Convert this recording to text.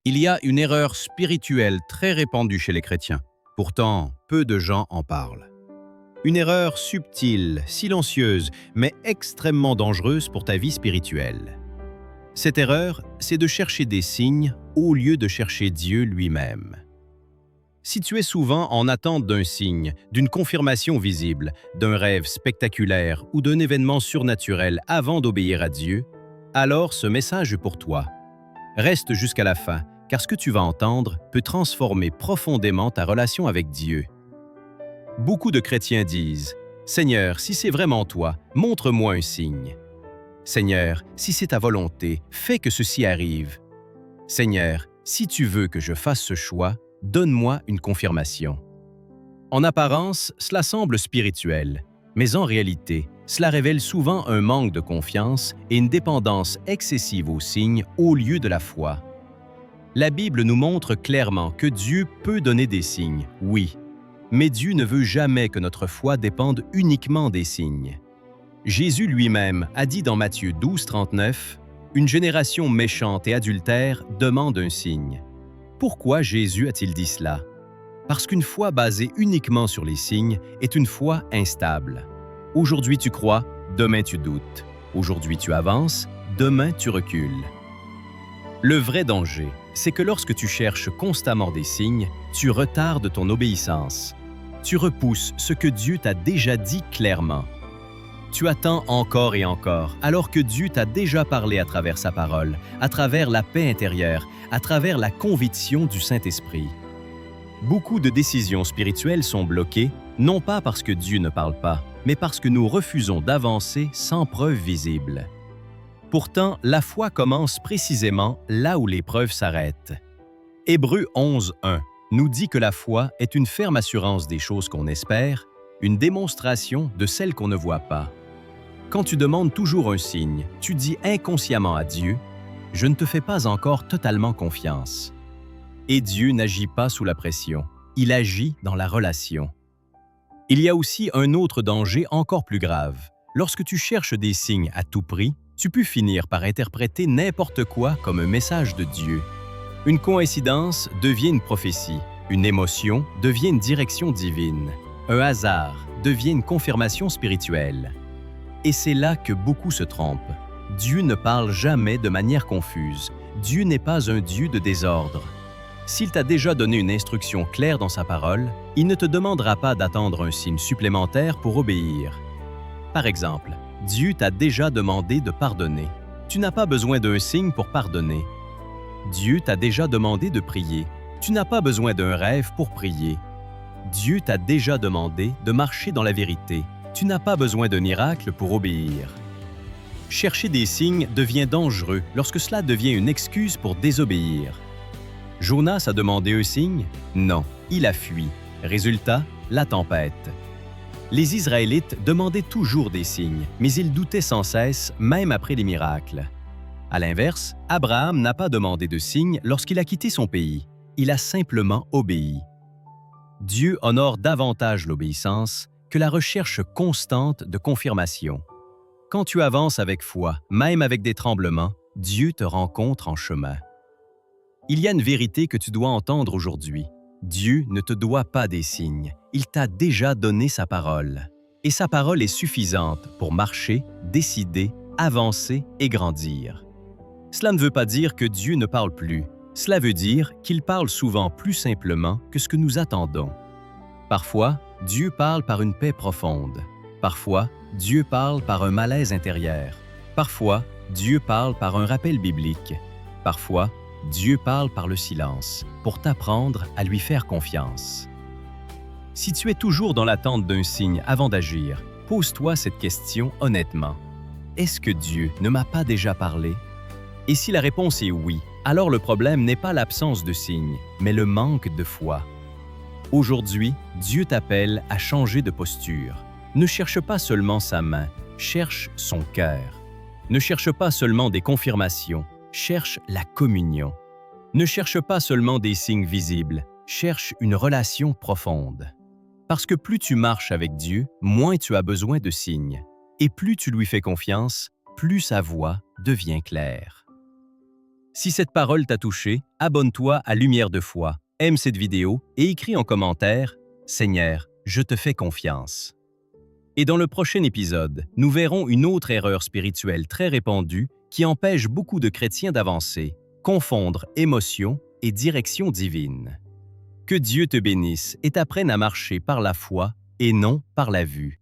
Il y a une erreur spirituelle très répandue chez les chrétiens. Pourtant, peu de gens en parlent. Une erreur subtile, silencieuse, mais extrêmement dangereuse pour ta vie spirituelle. Cette erreur, c'est de chercher des signes au lieu de chercher Dieu lui-même. Si tu es souvent en attente d'un signe, d'une confirmation visible, d'un rêve spectaculaire ou d'un événement surnaturel avant d'obéir à Dieu, alors ce message est pour toi. Reste jusqu'à la fin, car ce que tu vas entendre peut transformer profondément ta relation avec Dieu. Beaucoup de chrétiens disent « Seigneur, si c'est vraiment toi, montre-moi un signe. Seigneur, si c'est ta volonté, fais que ceci arrive. Seigneur, si tu veux que je fasse ce choix, donne-moi une confirmation. » En apparence, cela semble spirituel, mais en réalité, cela révèle souvent un manque de confiance et une dépendance excessive aux signes au lieu de la foi. La Bible nous montre clairement que Dieu peut donner des signes, oui, mais Dieu ne veut jamais que notre foi dépende uniquement des signes. Jésus lui-même a dit dans Matthieu 12:39, « Une génération méchante et adultère demande un signe. » Pourquoi Jésus a-t-il dit cela? Parce qu'une foi basée uniquement sur les signes est une foi instable. Aujourd'hui tu crois, demain tu doutes. Aujourd'hui tu avances, demain tu recules. Le vrai danger, c'est que lorsque tu cherches constamment des signes, tu retardes ton obéissance. Tu repousses ce que Dieu t'a déjà dit clairement. Tu attends encore et encore, alors que Dieu t'a déjà parlé à travers sa parole, à travers la paix intérieure, à travers la conviction du Saint-Esprit. Beaucoup de décisions spirituelles sont bloquées, non pas parce que Dieu ne parle pas, mais parce que nous refusons d'avancer sans preuve visible. Pourtant, la foi commence précisément là où les preuves s'arrêtent. Hébreux 11:1 nous dit que la foi est une ferme assurance des choses qu'on espère, une démonstration de celles qu'on ne voit pas. Quand tu demandes toujours un signe, tu dis inconsciemment à Dieu « Je ne te fais pas encore totalement confiance ». Et Dieu n'agit pas sous la pression, il agit dans la relation. Il y a aussi un autre danger encore plus grave. Lorsque tu cherches des signes à tout prix, tu peux finir par interpréter n'importe quoi comme un message de Dieu. Une coïncidence devient une prophétie, une émotion devient une direction divine, un hasard devient une confirmation spirituelle. Et c'est là que beaucoup se trompent. Dieu ne parle jamais de manière confuse. Dieu n'est pas un Dieu de désordre. S'il t'a déjà donné une instruction claire dans sa parole, il ne te demandera pas d'attendre un signe supplémentaire pour obéir. Par exemple, Dieu t'a déjà demandé de pardonner. Tu n'as pas besoin d'un signe pour pardonner. Dieu t'a déjà demandé de prier. Tu n'as pas besoin d'un rêve pour prier. Dieu t'a déjà demandé de marcher dans la vérité. Tu n'as pas besoin d'un miracle pour obéir. Chercher des signes devient dangereux lorsque cela devient une excuse pour désobéir. Jonas a demandé un signe? Non, il a fui. Résultat, la tempête. Les Israélites demandaient toujours des signes, mais ils doutaient sans cesse, même après les miracles. À l'inverse, Abraham n'a pas demandé de signe lorsqu'il a quitté son pays. Il a simplement obéi. Dieu honore davantage l'obéissance que la recherche constante de confirmation. Quand tu avances avec foi, même avec des tremblements, Dieu te rencontre en chemin. Il y a une vérité que tu dois entendre aujourd'hui. Dieu ne te doit pas des signes. Il t'a déjà donné sa parole. Et sa parole est suffisante pour marcher, décider, avancer et grandir. Cela ne veut pas dire que Dieu ne parle plus. Cela veut dire qu'il parle souvent plus simplement que ce que nous attendons. Parfois, Dieu parle par une paix profonde. Parfois, Dieu parle par un malaise intérieur. Parfois, Dieu parle par un rappel biblique. Parfois, Dieu parle par le silence, pour t'apprendre à lui faire confiance. Si tu es toujours dans l'attente d'un signe avant d'agir, pose-toi cette question honnêtement. Est-ce que Dieu ne m'a pas déjà parlé? Et si la réponse est oui, alors le problème n'est pas l'absence de signe, mais le manque de foi. Aujourd'hui, Dieu t'appelle à changer de posture. Ne cherche pas seulement sa main, cherche son cœur. Ne cherche pas seulement des confirmations, cherche la communion. Ne cherche pas seulement des signes visibles, cherche une relation profonde. Parce que plus tu marches avec Dieu, moins tu as besoin de signes. Et plus tu lui fais confiance, plus sa voix devient claire. Si cette parole t'a touché, abonne-toi à Lumière de foi, aime cette vidéo et écris en commentaire « Seigneur, je te fais confiance ». Et dans le prochain épisode, nous verrons une autre erreur spirituelle très répandue qui empêche beaucoup de chrétiens d'avancer, confondre émotion et direction divine. Que Dieu te bénisse et t'apprenne à marcher par la foi et non par la vue.